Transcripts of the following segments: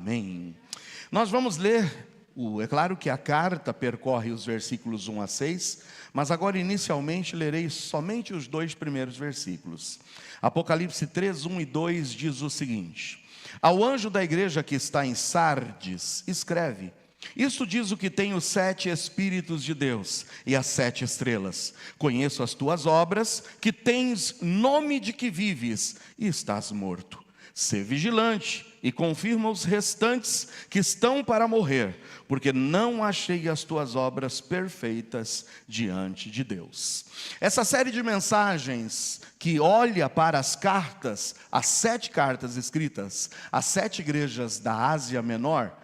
Amém. Nós vamos ler, é claro que a carta percorre os versículos 1 a 6, mas agora inicialmente lerei somente os dois primeiros versículos. Apocalipse 3, 1 e 2 diz o seguinte: Ao anjo da igreja que está em Sardes, escreve: Isto diz o que tem os 7 Espíritos de Deus e as 7 estrelas. Conheço as tuas obras, que tens nome de que vives e estás morto. Sê vigilante e confirma os restantes que estão para morrer, porque não achei as tuas obras perfeitas diante de Deus. Essa série de mensagens que olha para as cartas, as 7 cartas escritas às 7 igrejas da Ásia Menor,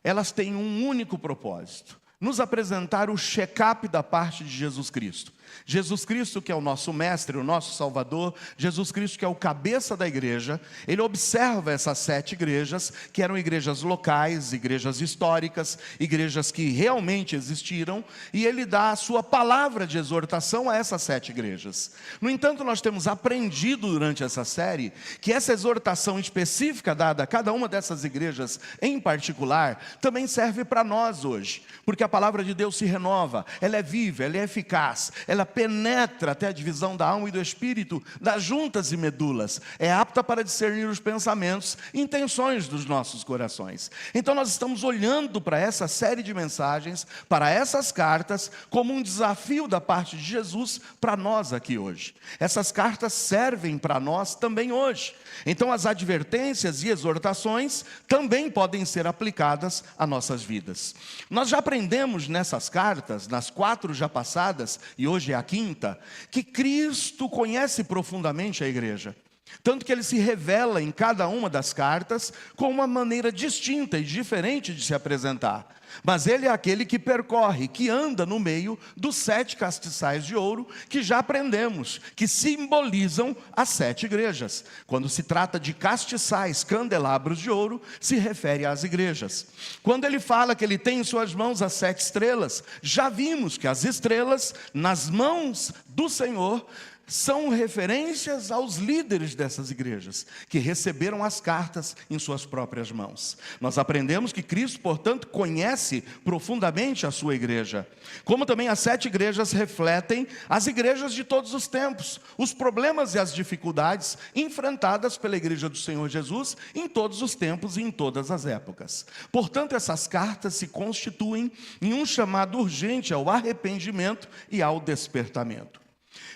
elas têm um único propósito: nos apresentar o check-up da parte de Jesus Cristo. Jesus Cristo, que é o nosso mestre, o nosso salvador, Jesus Cristo, que é o cabeça da igreja, ele observa essas 7 igrejas, que eram igrejas locais, igrejas históricas, igrejas que realmente existiram, e ele dá a sua palavra de exortação a essas 7 igrejas. No entanto, nós temos aprendido durante essa série, que essa exortação específica dada a cada uma dessas igrejas em particular, também serve para nós hoje, porque a palavra de Deus se renova, ela é viva, ela é eficaz, ela penetra até a divisão da alma e do espírito, das juntas e medulas, é apta para discernir os pensamentos e intenções dos nossos corações. Então nós estamos olhando para essa série de mensagens, para essas cartas, como um desafio da parte de Jesus para nós aqui hoje. Essas cartas servem para nós também hoje. Então as advertências e exortações também podem ser aplicadas a nossas vidas. Nós já aprendemos nessas cartas, nas 4 já passadas, e hoje é a 5ª, que Cristo conhece profundamente a igreja. Tanto que ele se revela em cada uma das cartas com uma maneira distinta e diferente de se apresentar. Mas ele é aquele que percorre, que anda no meio dos 7 castiçais de ouro que já aprendemos, que simbolizam as 7 igrejas. Quando se trata de castiçais, candelabros de ouro, se refere às igrejas. Quando ele fala que ele tem em suas mãos as 7 estrelas, já vimos que as estrelas nas mãos do Senhor são referências aos líderes dessas igrejas, que receberam as cartas em suas próprias mãos. Nós aprendemos que Cristo, portanto, conhece profundamente a sua igreja. Como também as 7 igrejas refletem as igrejas de todos os tempos, os problemas e as dificuldades enfrentadas pela igreja do Senhor Jesus em todos os tempos e em todas as épocas. Portanto, essas cartas se constituem em um chamado urgente ao arrependimento e ao despertamento.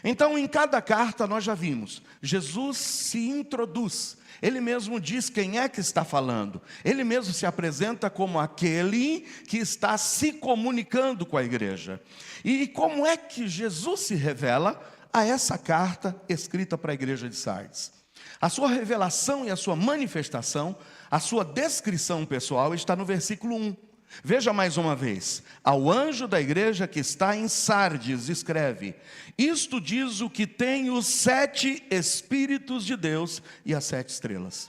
Então, em cada carta nós já vimos, Jesus se introduz, ele mesmo diz quem é que está falando, ele mesmo se apresenta como aquele que está se comunicando com a igreja. E como é que Jesus se revela a essa carta escrita para a igreja de Sardes? A sua revelação e a sua manifestação, a sua descrição pessoal está no versículo 1. Veja mais uma vez: ao anjo da igreja que está em Sardes, escreve: Isto diz o que tem os 7 Espíritos de Deus e as 7 estrelas.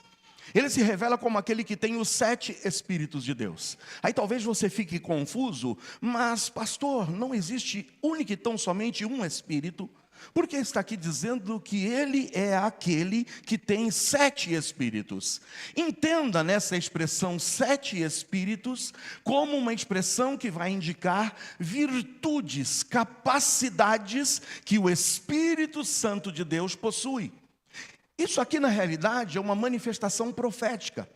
Ele se revela como aquele que tem os 7 Espíritos de Deus. Aí talvez você fique confuso, mas pastor, não existe único e tão somente um Espírito? Porque está aqui dizendo que ele é aquele que tem 7 espíritos. Entenda nessa expressão 7 espíritos como uma expressão que vai indicar virtudes, capacidades que o Espírito Santo de Deus possui. Isso aqui na realidade é uma manifestação profética.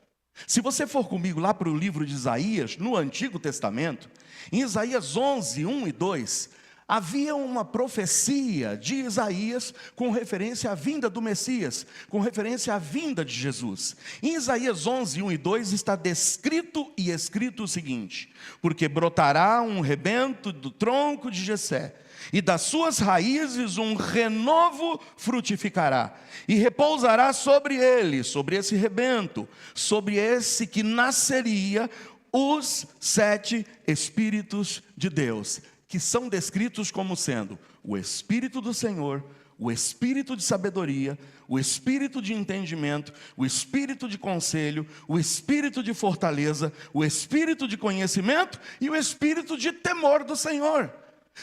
Se você for comigo lá para o livro de Isaías, no Antigo Testamento, em Isaías 11, 1 e 2... havia uma profecia de Isaías com referência à vinda do Messias, com referência à vinda de Jesus. Em Isaías 11, 1 e 2 está descrito e escrito o seguinte: Porque brotará um rebento do tronco de Jessé, e das suas raízes um renovo frutificará, e repousará sobre ele, sobre esse rebento, sobre esse que nasceria, os 7 Espíritos de Deus, que são descritos como sendo o Espírito do Senhor, o Espírito de sabedoria, o Espírito de entendimento, o Espírito de conselho, o Espírito de fortaleza, o Espírito de conhecimento e o Espírito de temor do Senhor.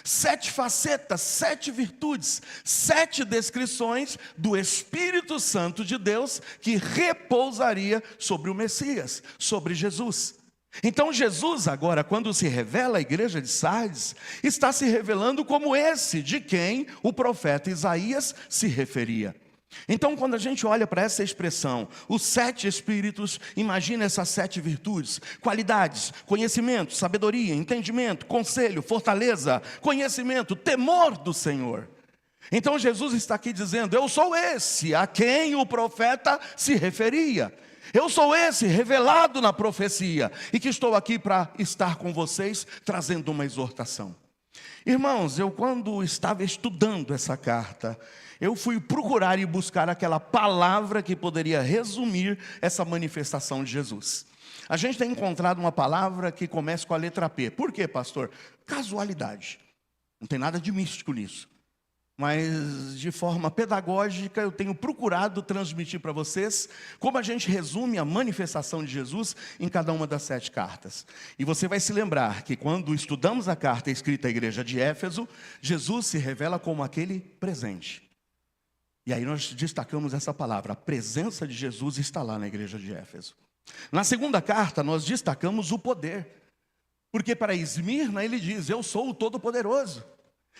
7 facetas, 7 virtudes, 7 descrições do Espírito Santo de Deus que repousaria sobre o Messias, sobre Jesus. Então Jesus agora, quando se revela à igreja de Sardes, está se revelando como esse de quem o profeta Isaías se referia. Então, quando a gente olha para essa expressão, os 7 Espíritos, imagina essas 7 virtudes, qualidades, conhecimento, sabedoria, entendimento, conselho, fortaleza, conhecimento, temor do Senhor. Então Jesus está aqui dizendo, eu sou esse a quem o profeta se referia. Eu sou esse revelado na profecia e que estou aqui para estar com vocês, trazendo uma exortação. Irmãos, eu quando estava estudando essa carta, eu fui procurar e buscar aquela palavra que poderia resumir essa manifestação de Jesus. A gente tem encontrado uma palavra que começa com a letra P. Por quê, pastor? Casualidade. Não tem nada de místico nisso. Mas de forma pedagógica eu tenho procurado transmitir para vocês como a gente resume a manifestação de Jesus em cada uma das 7 cartas. E você vai se lembrar que quando estudamos a carta escrita à igreja de Éfeso, Jesus se revela como aquele presente. E aí nós destacamos essa palavra, a presença de Jesus está lá na igreja de Éfeso. Na segunda carta nós destacamos o poder, porque para Esmirna ele diz, eu sou o Todo-Poderoso.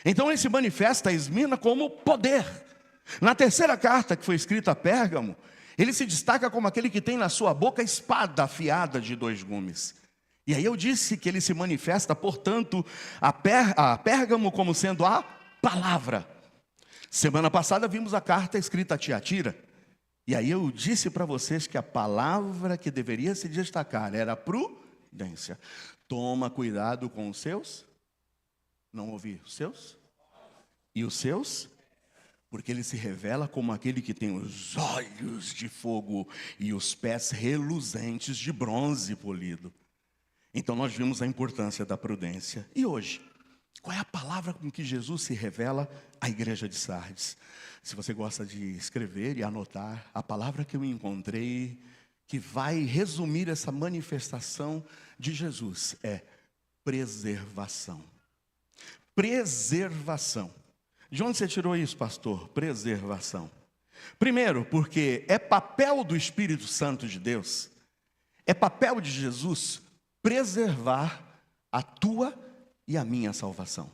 Então ele se manifesta a Esmirna como poder. Na terceira carta que foi escrita a Pérgamo, ele se destaca como aquele que tem na sua boca a espada afiada de 2 gumes. E aí eu disse que ele se manifesta, portanto, a Pérgamo como sendo a palavra. Semana passada vimos a carta escrita a Tiatira. E aí eu disse para vocês que a palavra que deveria se destacar era prudência. Toma cuidado com os seus. Não ouvi os seus? E os seus? Porque ele se revela como aquele que tem os olhos de fogo e os pés reluzentes de bronze polido. Então nós vimos a importância da prudência. E hoje? Qual é a palavra com que Jesus se revela à igreja de Sardes? Se você gosta de escrever e anotar, a palavra que eu encontrei, que vai resumir essa manifestação de Jesus, é preservação. Preservação. De onde você tirou isso, pastor? Preservação. Primeiro, porque é papel do Espírito Santo de Deus, é papel de Jesus preservar a tua e a minha salvação.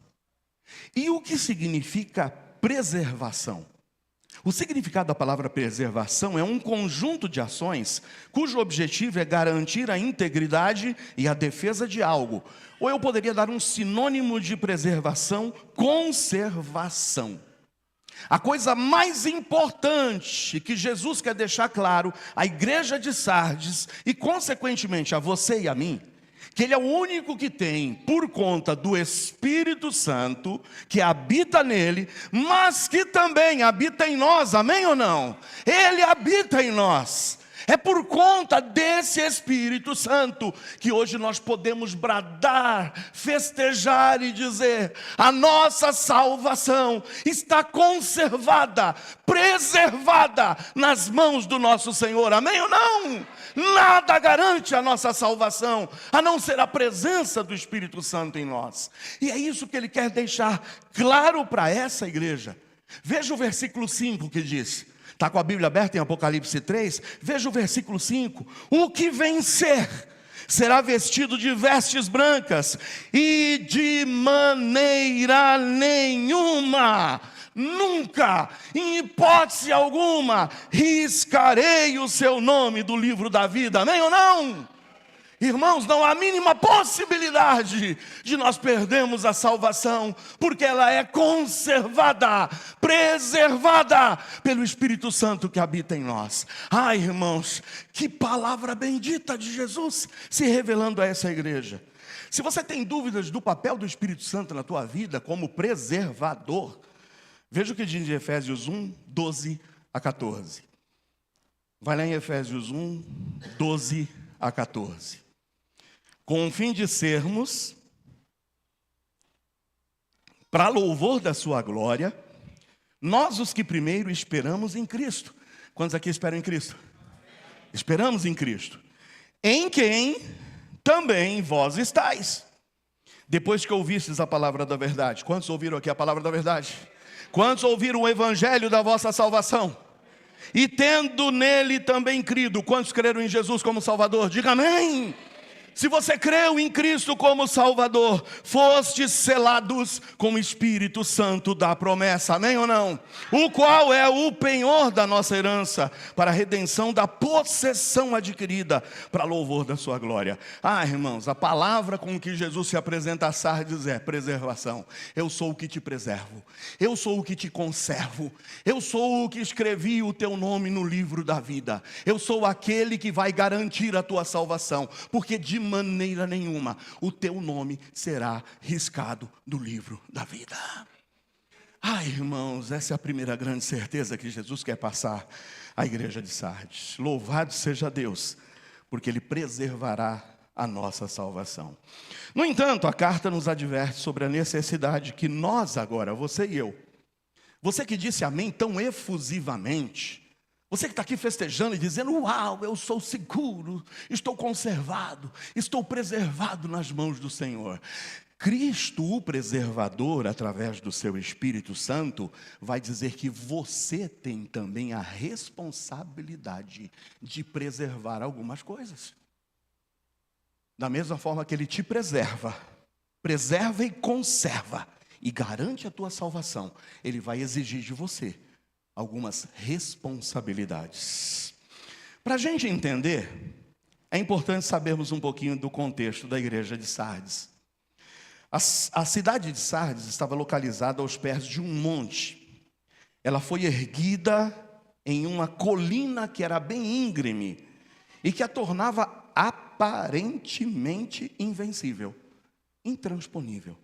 E o que significa preservação? O significado da palavra preservação é um conjunto de ações cujo objetivo é garantir a integridade e a defesa de algo. Ou eu poderia dar um sinônimo de preservação, conservação. A coisa mais importante que Jesus quer deixar claro à igreja de Sardes e consequentemente a você e a mim, que Ele é o único que tem, por conta do Espírito Santo, que habita nele, mas que também habita em nós, amém ou não? Ele habita em nós. É por conta desse Espírito Santo que hoje nós podemos bradar, festejar e dizer: a nossa salvação está conservada, preservada nas mãos do nosso Senhor, amém ou não? Nada garante a nossa salvação, a não ser a presença do Espírito Santo em nós. E é isso que ele quer deixar claro para essa igreja. Veja o versículo 5 que diz, está com a Bíblia aberta em Apocalipse 3, veja o versículo 5. O que vencer será vestido de vestes brancas, e de maneira nenhuma, nunca, em hipótese alguma, riscarei o seu nome do livro da vida, amém ou não? Irmãos, não há a mínima possibilidade de nós perdermos a salvação, porque ela é conservada, preservada pelo Espírito Santo que habita em nós. Ai, irmãos, que palavra bendita de Jesus se revelando a essa igreja. Se você tem dúvidas do papel do Espírito Santo na tua vida como preservador, veja o que diz em Efésios 1, 12 a 14. Vai lá em Efésios 1, 12 a 14. Com o fim de sermos, para louvor da sua glória, nós os que primeiro esperamos em Cristo. Quantos aqui esperam em Cristo? Esperamos em Cristo. Em quem também vós estáis, Depois que ouvistes a palavra da verdade. Quantos ouviram aqui a palavra da verdade? Quantos ouviram o evangelho da vossa salvação? E tendo nele também crido. Quantos creram em Jesus como Salvador? Diga amém. Se você creu em Cristo como Salvador, fostes selados com o Espírito Santo da promessa, amém ou não? O qual é o penhor da nossa herança, para a redenção da possessão adquirida, para louvor da sua glória. Irmãos, a palavra com que Jesus se apresenta a Sardes é preservação. Eu sou o que te preservo, eu sou o que te conservo, eu sou o que escrevi o teu nome no livro da vida, eu sou aquele que vai garantir a tua salvação, porque de maneira nenhuma o teu nome será riscado do livro da vida. Irmãos, essa é a primeira grande certeza que Jesus quer passar à igreja de Sardes. Louvado seja Deus, porque Ele preservará a nossa salvação. No entanto, a carta nos adverte sobre a necessidade que nós agora, você e eu, você que disse amém tão efusivamente, você que está aqui festejando e dizendo, uau, eu sou seguro, estou conservado, estou preservado nas mãos do Senhor. Cristo, o preservador, através do seu Espírito Santo, vai dizer que você tem também a responsabilidade de preservar algumas coisas. Da mesma forma que Ele te preserva e conserva, e garante a tua salvação, Ele vai exigir de você algumas responsabilidades. Para a gente entender, é importante sabermos um pouquinho do contexto da igreja de Sardes. A cidade de Sardes estava localizada aos pés de um monte. Ela foi erguida em uma colina que era bem íngreme e que a tornava aparentemente invencível, intransponível.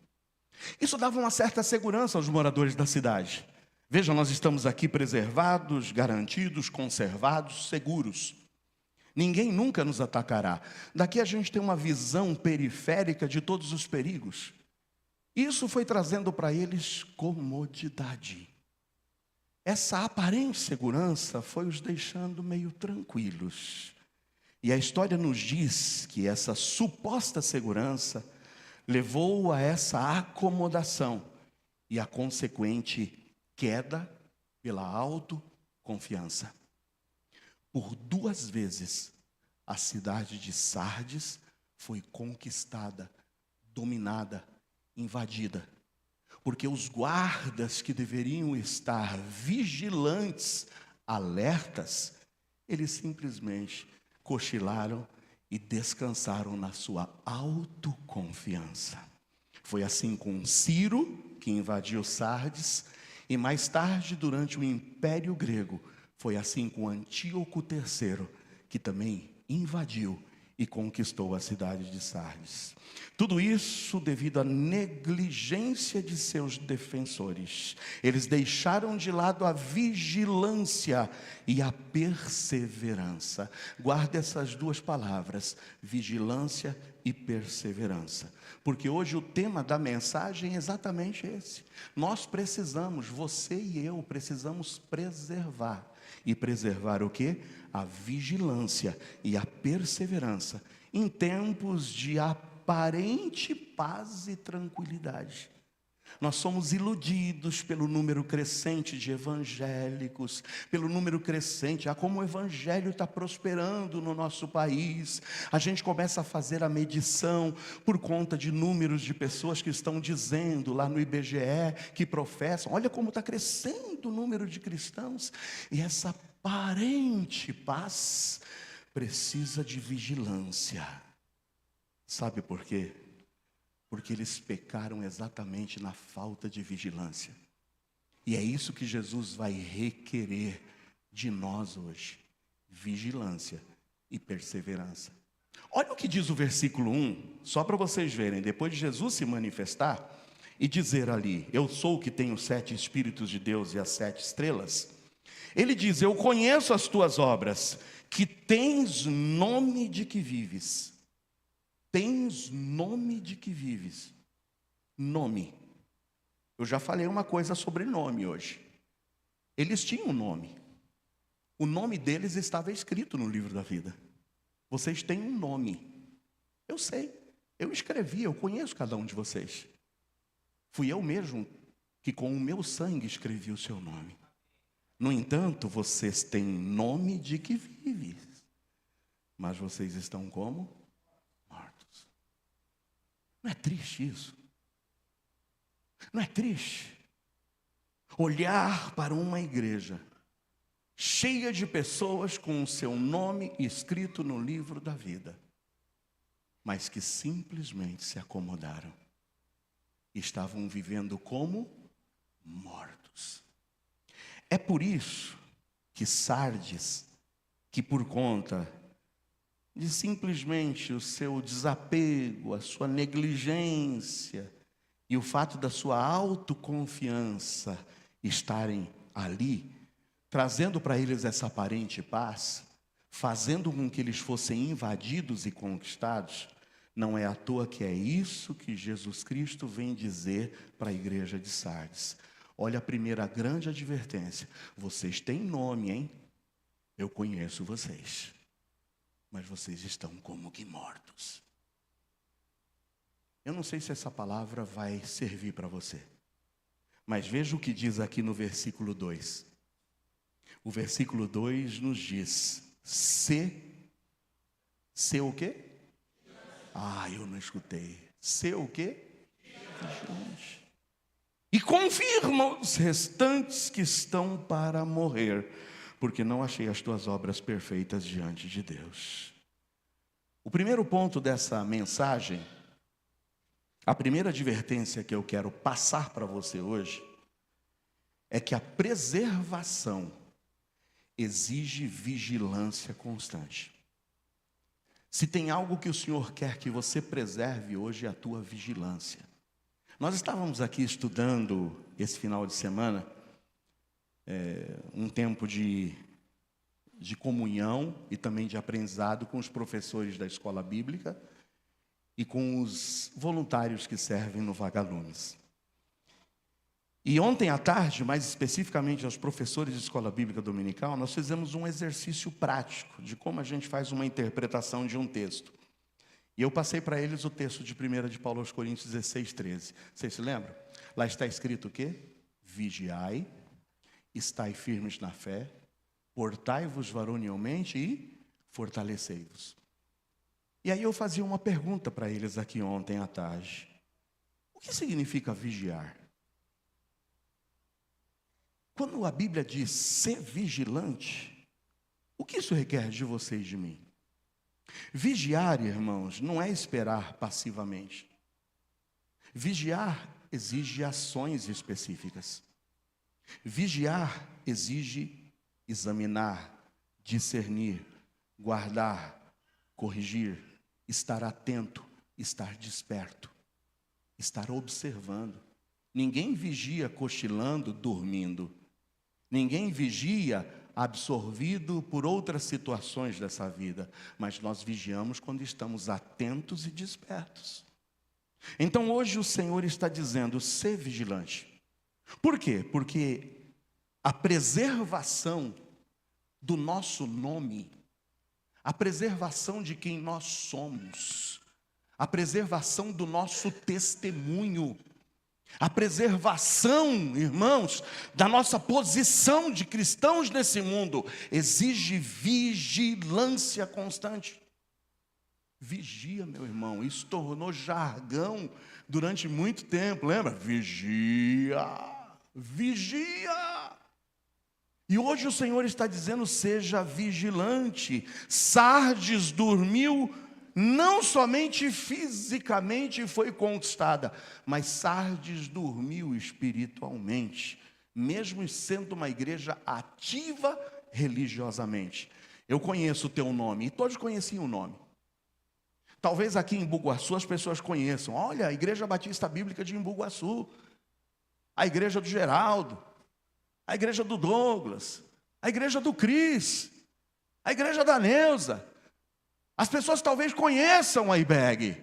Isso dava uma certa segurança aos moradores da cidade. Vejam, nós estamos aqui preservados, garantidos, conservados, seguros. Ninguém nunca nos atacará. Daqui a gente tem uma visão periférica de todos os perigos. Isso foi trazendo para eles comodidade. Essa aparente segurança foi os deixando meio tranquilos. E a história nos diz que essa suposta segurança levou a essa acomodação e a consequente queda pela autoconfiança. Por 2 vezes, a cidade de Sardes foi conquistada, dominada, invadida. Porque os guardas que deveriam estar vigilantes, alertas, eles simplesmente cochilaram e descansaram na sua autoconfiança. Foi assim com Ciro, que invadiu Sardes, e mais tarde, durante o Império Grego, foi assim com Antíoco III, que também invadiu e conquistou a cidade de Sardes. Tudo isso devido à negligência de seus defensores. Eles deixaram de lado a vigilância e a perseverança. Guarde essas 2 palavras, vigilância e perseverança. Porque hoje o tema da mensagem é exatamente esse. Nós precisamos, você e eu, precisamos preservar. E preservar o quê? A vigilância e a perseverança em tempos de aparente paz e tranquilidade. Nós somos iludidos pelo número crescente de evangélicos, pelo número crescente, como o evangelho está prosperando no nosso país. A gente começa a fazer a medição por conta de números de pessoas que estão dizendo lá no IBGE, que professam, olha como está crescendo o número de cristãos. E essa aparente paz precisa de vigilância. Sabe por quê? Porque eles pecaram exatamente na falta de vigilância. E é isso que Jesus vai requerer de nós hoje: vigilância e perseverança. Olha o que diz o versículo 1, só para vocês verem. Depois de Jesus se manifestar e dizer ali, eu sou o que tenho 7 Espíritos de Deus e as 7 estrelas, ele diz, eu conheço as tuas obras, que tens nome de que vives. Tens nome de que vives. Nome. Eu já falei uma coisa sobre nome hoje. Eles tinham um nome. O nome deles estava escrito no livro da vida. Vocês têm um nome. Eu sei. Eu escrevi, eu conheço cada um de vocês. Fui eu mesmo que com o meu sangue escrevi o seu nome. No entanto, vocês têm nome de que vive, mas vocês estão como? Mortos. Não é triste isso? Não é triste olhar para uma igreja cheia de pessoas com o seu nome escrito no livro da vida, mas que simplesmente se acomodaram, estavam vivendo como mortos. É por isso que Sardes, que por conta de simplesmente o seu desapego, a sua negligência e o fato da sua autoconfiança estarem ali, trazendo para eles essa aparente paz, fazendo com que eles fossem invadidos e conquistados, não é à toa que é isso que Jesus Cristo vem dizer para a igreja de Sardes. Olha a primeira grande advertência: vocês têm nome, hein? Eu conheço vocês, mas vocês estão como que mortos. Eu não sei se essa palavra vai servir para você, mas veja o que diz aqui no versículo 2. O versículo 2 nos diz: se o quê? Eu não escutei. Se o quê? Vigilante. E confirma os restantes que estão para morrer, porque não achei as tuas obras perfeitas diante de Deus. O primeiro ponto dessa mensagem, a primeira advertência que eu quero passar para você hoje, é que a preservação exige vigilância constante. Se tem algo que o Senhor quer que você preserve hoje, é a tua vigilância. Nós estávamos aqui estudando esse final de semana, um tempo de comunhão e também de aprendizado com os professores da escola bíblica e com os voluntários que servem no Vagalumes. E ontem à tarde, mais especificamente aos professores de escola bíblica dominical, nós fizemos um exercício prático de como a gente faz uma interpretação de um texto. E eu passei para eles o texto de 1 de Paulo aos Coríntios 16, 13. Vocês se lembram? Lá está escrito o quê? Vigiai, estai firmes na fé, portai-vos varonilmente e fortalecei-vos. E aí eu fazia uma pergunta para eles aqui ontem à tarde. O que significa vigiar? Quando a Bíblia diz ser vigilante, o que isso requer de você e de mim? Vigiar, irmãos, não é esperar passivamente. Vigiar exige ações específicas. Vigiar exige examinar, discernir, guardar, corrigir, estar atento, estar desperto, estar observando. Ninguém vigia cochilando, dormindo. Ninguém vigia absorvido por outras situações dessa vida, mas nós vigiamos quando estamos atentos e despertos. Então hoje o Senhor está dizendo: ser vigilante. Por quê? Porque a preservação do nosso nome, a preservação de quem nós somos, a preservação do nosso testemunho, a preservação, irmãos, da nossa posição de cristãos nesse mundo, exige vigilância constante. Vigia, meu irmão, isso tornou jargão durante muito tempo, lembra? Vigia, vigia. E hoje o Senhor está dizendo: seja vigilante. Sardes dormiu, não somente fisicamente foi conquistada, mas Sardes dormiu espiritualmente, mesmo sendo uma igreja ativa religiosamente. Eu conheço o teu nome, e todos conheciam o nome. Talvez aqui em Embu-Guaçu as pessoas conheçam: olha, a Igreja Batista Bíblica de Embu-Guaçu, a igreja do Geraldo, a igreja do Douglas, a igreja do Cris, a igreja da Neuza. As pessoas talvez conheçam a IBEG,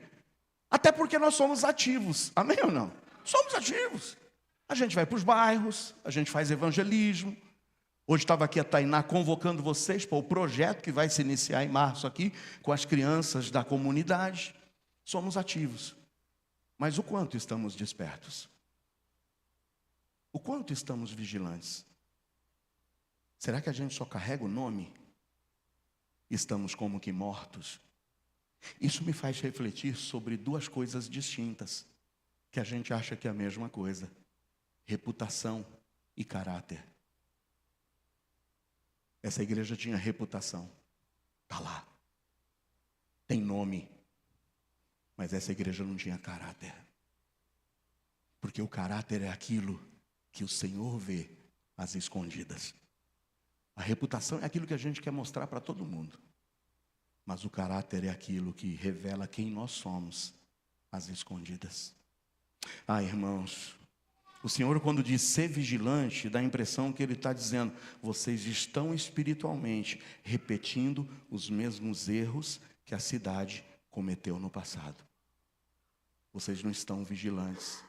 até porque nós somos ativos, amém ou não? Somos ativos. A gente vai para os bairros, a gente faz evangelismo. Hoje estava aqui a Tainá convocando vocês para o projeto que vai se iniciar em março aqui, com as crianças da comunidade. somos ativos. Mas o quanto estamos despertos? O quanto estamos vigilantes? Será que a gente só carrega o nome? Estamos como que mortos? Isso me faz refletir sobre duas coisas distintas, que a gente acha que é a mesma coisa: reputação e caráter. Essa igreja tinha reputação, está lá, tem nome, mas essa igreja não tinha caráter. Porque o caráter é aquilo que o Senhor vê às escondidas. A reputação é aquilo que a gente quer mostrar para todo mundo. Mas o caráter é aquilo que revela quem nós somos às escondidas. Irmãos, o Senhor, quando diz ser vigilante, dá a impressão que Ele está dizendo: vocês estão espiritualmente repetindo os mesmos erros que a cidade cometeu no passado. Vocês não estão vigilantes.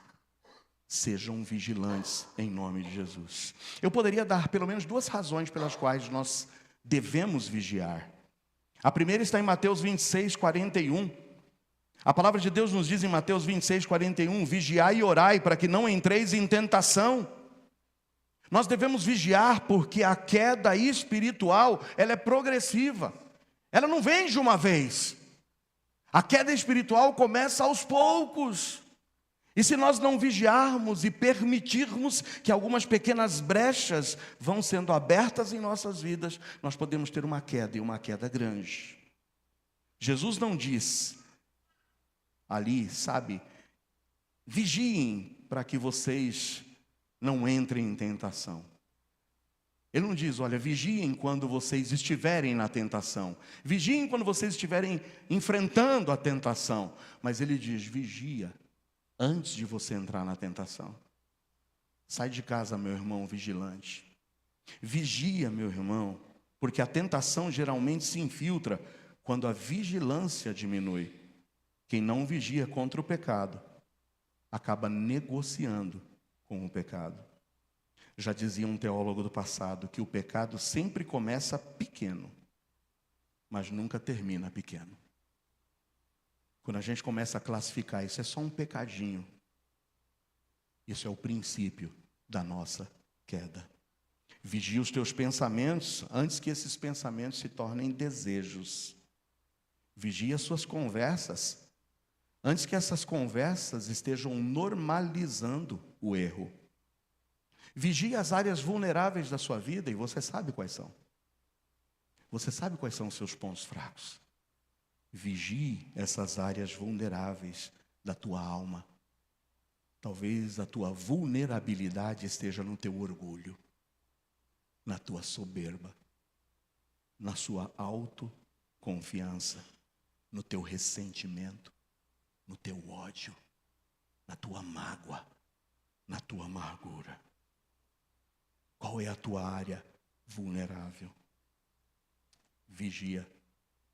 Sejam vigilantes em nome de Jesus. Eu poderia dar pelo menos duas razões pelas quais nós devemos vigiar. A primeira está em Mateus 26, 41. A palavra de Deus nos diz em Mateus 26, 41, vigiai e orai para que não entreis em tentação. Nós devemos vigiar porque a queda espiritual, ela é progressiva. Ela não vem de uma vez. A queda espiritual começa aos poucos. E se nós não vigiarmos e permitirmos que algumas pequenas brechas vão sendo abertas em nossas vidas, nós podemos ter uma queda, e uma queda grande. Jesus não diz ali, vigiem para que vocês não entrem em tentação. Ele não diz, olha, vigiem quando vocês estiverem na tentação. Vigiem quando vocês estiverem enfrentando a tentação. Mas ele diz, vigia antes de você entrar na tentação. Sai de casa, meu irmão vigilante. Vigia, meu irmão, porque a tentação geralmente se infiltra quando a vigilância diminui. Quem não vigia contra o pecado acaba negociando com o pecado. Já dizia um teólogo do passado que o pecado sempre começa pequeno, mas nunca termina pequeno. Quando a gente começa a classificar, isso é só um pecadinho. Isso é o princípio da nossa queda. Vigia os teus pensamentos antes que esses pensamentos se tornem desejos. Vigia as suas conversas antes que essas conversas estejam normalizando o erro. Vigie as áreas vulneráveis da sua vida e você sabe quais são. Você sabe quais são os seus pontos fracos. Vigie essas áreas vulneráveis da tua alma. Talvez a tua vulnerabilidade esteja no teu orgulho, na tua soberba, na sua autoconfiança, no teu ressentimento, no teu ódio, na tua mágoa, na tua amargura. Qual é a tua área vulnerável? Vigia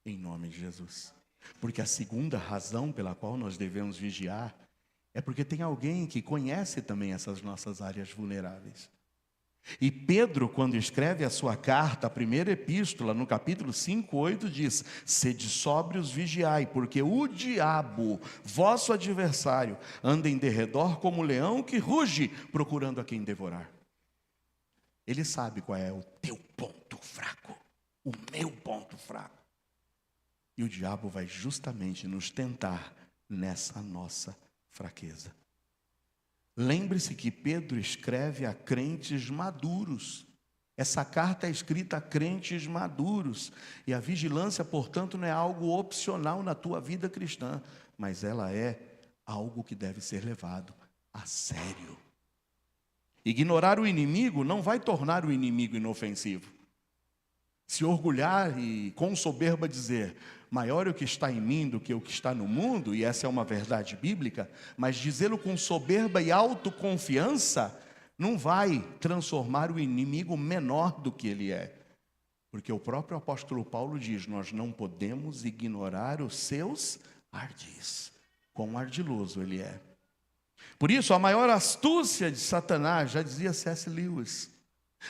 em nome de Jesus. Porque a segunda razão pela qual nós devemos vigiar é porque tem alguém que conhece também essas nossas áreas vulneráveis. E Pedro, quando escreve a sua carta, a primeira epístola, no capítulo 5, 8, diz: sede sóbrios, vigiai, porque o diabo, vosso adversário, anda em derredor como leão que ruge, procurando a quem devorar. Ele sabe qual é o teu ponto fraco, o meu ponto fraco. E o diabo vai justamente nos tentar nessa nossa fraqueza. Lembre-se que Pedro escreve a crentes maduros. Essa carta é escrita a crentes maduros. E a vigilância, portanto, não é algo opcional na tua vida cristã, mas ela é algo que deve ser levado a sério. Ignorar o inimigo não vai tornar o inimigo inofensivo. Se orgulhar e com soberba dizer, maior é o que está em mim do que o que está no mundo, e essa é uma verdade bíblica, mas dizê-lo com soberba e autoconfiança, não vai transformar o inimigo menor do que ele é. Porque o próprio apóstolo Paulo diz, nós não podemos ignorar os seus ardis, quão ardiloso ele é. Por isso, a maior astúcia de Satanás, já dizia C.S. Lewis,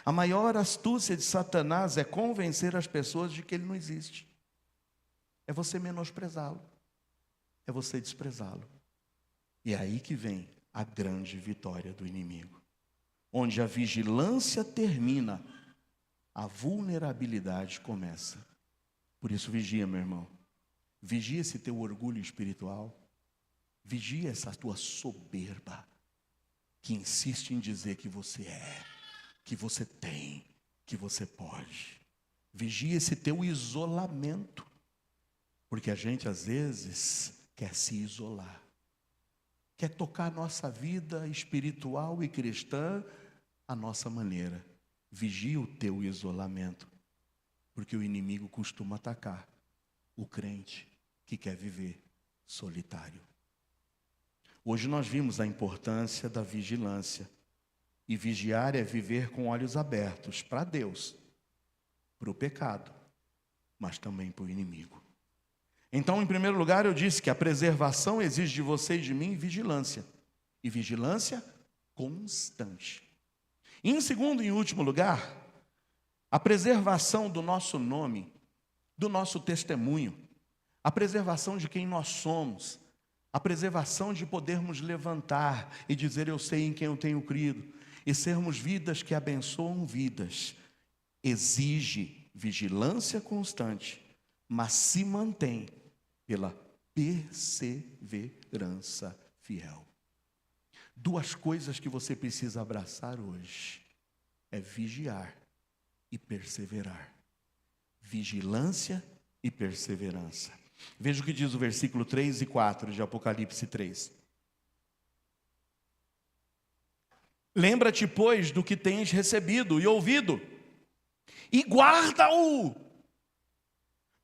a maior astúcia de Satanás é convencer as pessoas de que ele não existe. É você menosprezá-lo. é você desprezá-lo. E é aí que vem a grande vitória do inimigo. Onde a vigilância termina, a vulnerabilidade começa. Por isso vigia, meu irmão. Vigia esse teu orgulho espiritual. Vigia essa tua soberba, que insiste em dizer que você é, que você tem, que você pode. Vigia esse teu isolamento. Porque a gente às vezes quer se isolar. Quer tocar a nossa vida espiritual e cristã à nossa maneira. Vigia o teu isolamento. Porque o inimigo costuma atacar o crente que quer viver solitário. Hoje nós vimos a importância da vigilância. E vigiar é viver com olhos abertos para Deus, para o pecado, mas também para o inimigo. Então, em primeiro lugar, eu disse que a preservação exige de você e de mim vigilância. E vigilância constante. E em segundo e último lugar, a preservação do nosso nome, do nosso testemunho, a preservação de quem nós somos, a preservação de podermos levantar e dizer eu sei em quem eu tenho crido, e sermos vidas que abençoam vidas, exige vigilância constante, mas se mantém pela perseverança fiel. Duas coisas que você precisa abraçar hoje é vigiar e perseverar. Vigilância e perseverança. Veja o que diz o versículo 3 e 4 de Apocalipse 3. Lembra-te, pois, do que tens recebido e ouvido, e guarda-o.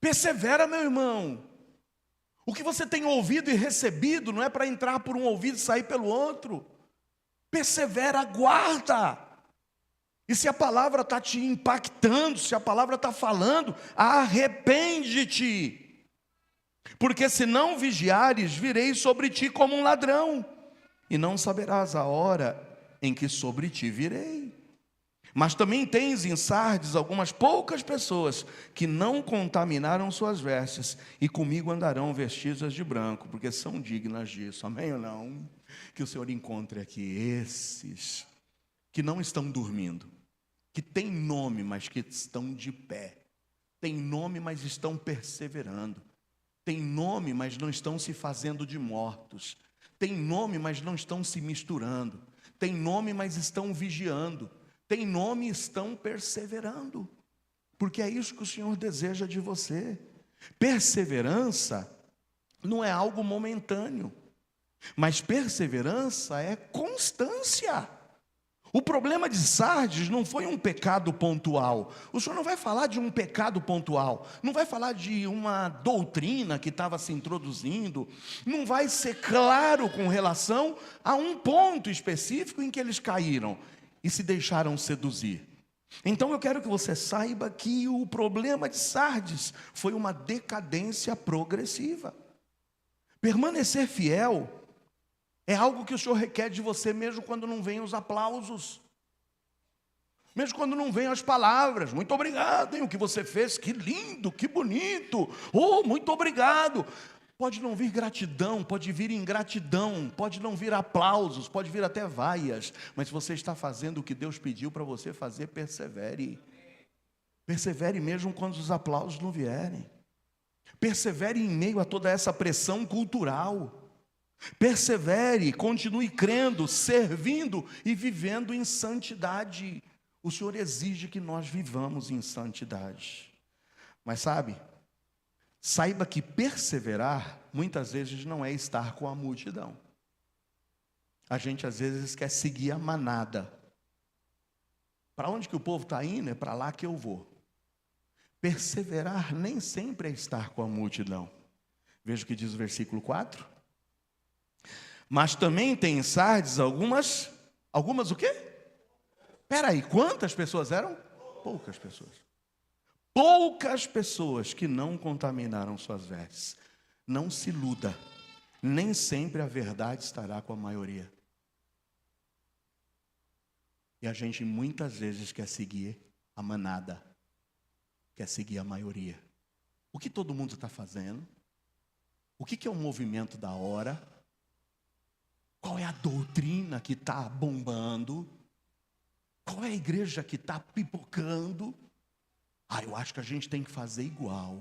Persevera, meu irmão. O que você tem ouvido e recebido não é para entrar por um ouvido e sair pelo outro. Persevera, guarda. E se a palavra está te impactando, se a palavra está falando, arrepende-te. Porque se não vigiares, virei sobre ti como um ladrão, e não saberás a hora em que sobre ti virei. Mas também tens em Sardes algumas poucas pessoas que não contaminaram suas vestes, e comigo andarão vestidas de branco, porque são dignas disso. Amém ou não? Que o Senhor encontre aqui esses que não estão dormindo, que têm nome, mas que estão de pé. Têm nome, mas estão perseverando. Têm nome, mas não estão se fazendo de mortos. Têm nome, mas não estão se misturando. Têm nome, mas estão vigiando. Têm nome e estão perseverando. Porque é isso que o Senhor deseja de você. Perseverança não é algo momentâneo, mas perseverança é constância. O problema de Sardes não foi um pecado pontual. O Senhor não vai falar de um pecado pontual, não vai falar de uma doutrina que estava se introduzindo, não vai ser claro com relação a um ponto específico em que eles caíram e se deixaram seduzir. Então eu quero que você saiba que o problema de Sardes foi uma decadência progressiva. Permanecer fiel é algo que o Senhor requer de você, mesmo quando não vêm os aplausos, mesmo quando não vêm as palavras. Muito obrigado, hein, o que você fez, que lindo, que bonito, oh, muito obrigado. Pode não vir gratidão, pode vir ingratidão, pode não vir aplausos, pode vir até vaias, mas se você está fazendo o que Deus pediu para você fazer, persevere. Persevere mesmo quando os aplausos não vierem. Persevere em meio a toda essa pressão cultural. Persevere, continue crendo, servindo e vivendo em santidade. O Senhor exige que nós vivamos em santidade. Mas sabe, saiba que perseverar muitas vezes não é estar com a multidão. A gente às vezes quer seguir a manada. Para onde que o povo está indo, é para lá que eu vou. Perseverar nem sempre é estar com a multidão. Veja o que diz o versículo 4. Mas também tem em Sardes algumas o quê? Espera aí, quantas pessoas eram? Poucas pessoas. Poucas pessoas que não contaminaram suas vestes. Não se iluda, nem sempre a verdade estará com a maioria. E a gente muitas vezes quer seguir a manada, quer seguir a maioria. O que todo mundo está fazendo? O que é o movimento da hora? Qual é a doutrina que está bombando? Qual é a igreja que está pipocando? Eu acho que a gente tem que fazer igual.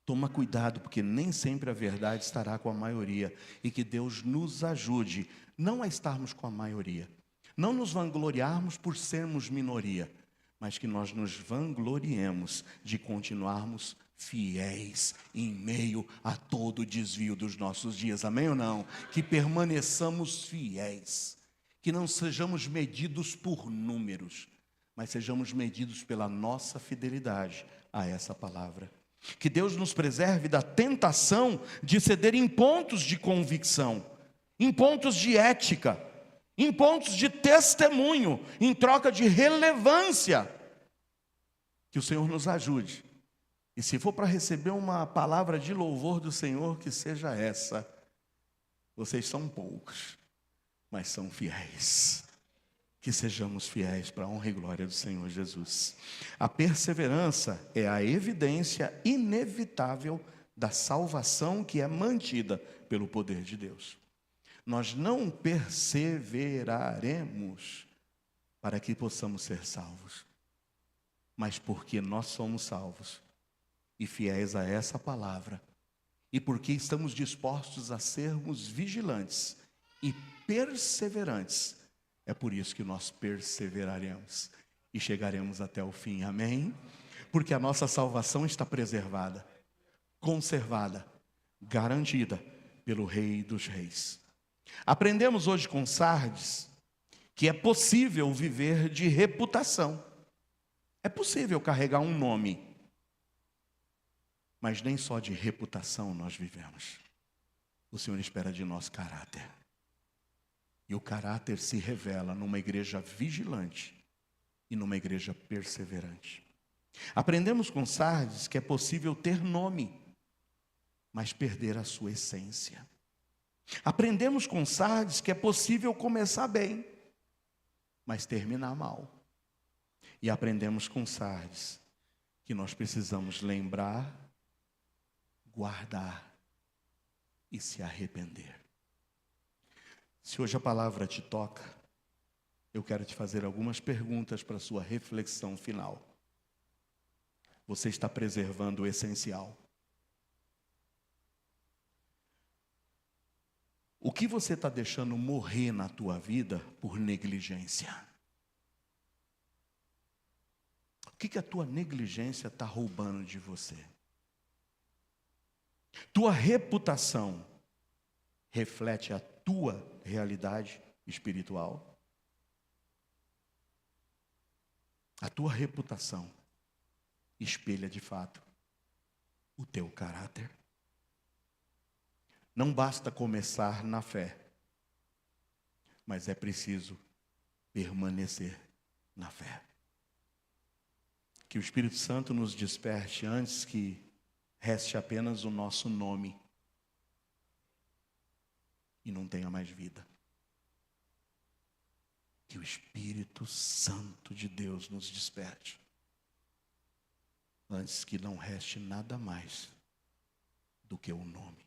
Toma cuidado, porque nem sempre a verdade estará com a maioria. E que Deus nos ajude, não a estarmos com a maioria. Não nos vangloriarmos por sermos minoria, mas que nós nos vangloriemos de continuarmos fiéis em meio a todo o desvio dos nossos dias. Amém ou não? Que permaneçamos fiéis. Que não sejamos medidos por números, mas sejamos medidos pela nossa fidelidade a essa palavra. Que Deus nos preserve da tentação de ceder em pontos de convicção, em pontos de ética, em pontos de testemunho, em troca de relevância. Que o Senhor nos ajude. E se for para receber uma palavra de louvor do Senhor, que seja essa: vocês são poucos, mas são fiéis. Que sejamos fiéis para a honra e glória do Senhor Jesus. A perseverança é a evidência inevitável da salvação que é mantida pelo poder de Deus. Nós não perseveraremos para que possamos ser salvos, mas porque nós somos salvos e fiéis a essa palavra, e porque estamos dispostos a sermos vigilantes e perseverantes. É por isso que nós perseveraremos e chegaremos até o fim, amém? Porque a nossa salvação está preservada, conservada, garantida pelo Rei dos Reis. Aprendemos hoje com Sardes que é possível viver de reputação. É possível carregar um nome, mas nem só de reputação nós vivemos. O Senhor espera de nós caráter. E o caráter se revela numa igreja vigilante e numa igreja perseverante. Aprendemos com Sardes que é possível ter nome, mas perder a sua essência. Aprendemos com Sardes que é possível começar bem, mas terminar mal. E aprendemos com Sardes que nós precisamos lembrar, guardar e se arrepender. Se hoje a palavra te toca, eu quero te fazer algumas perguntas para a sua reflexão final. Você está preservando o essencial? O que você está deixando morrer na tua vida por negligência? O que a tua negligência está roubando de você? Tua reputação reflete a tua realidade espiritual? A tua reputação espelha de fato o teu caráter? Não basta começar na fé, mas é preciso permanecer na fé. Que o Espírito Santo nos desperte antes que reste apenas o nosso nome e não tenha mais vida. Que o Espírito Santo de Deus nos desperte antes que não reste nada mais do que o nome.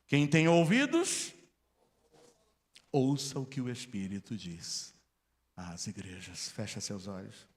Quem tem ouvidos, ouça o que o Espírito diz às igrejas. Fecha seus olhos.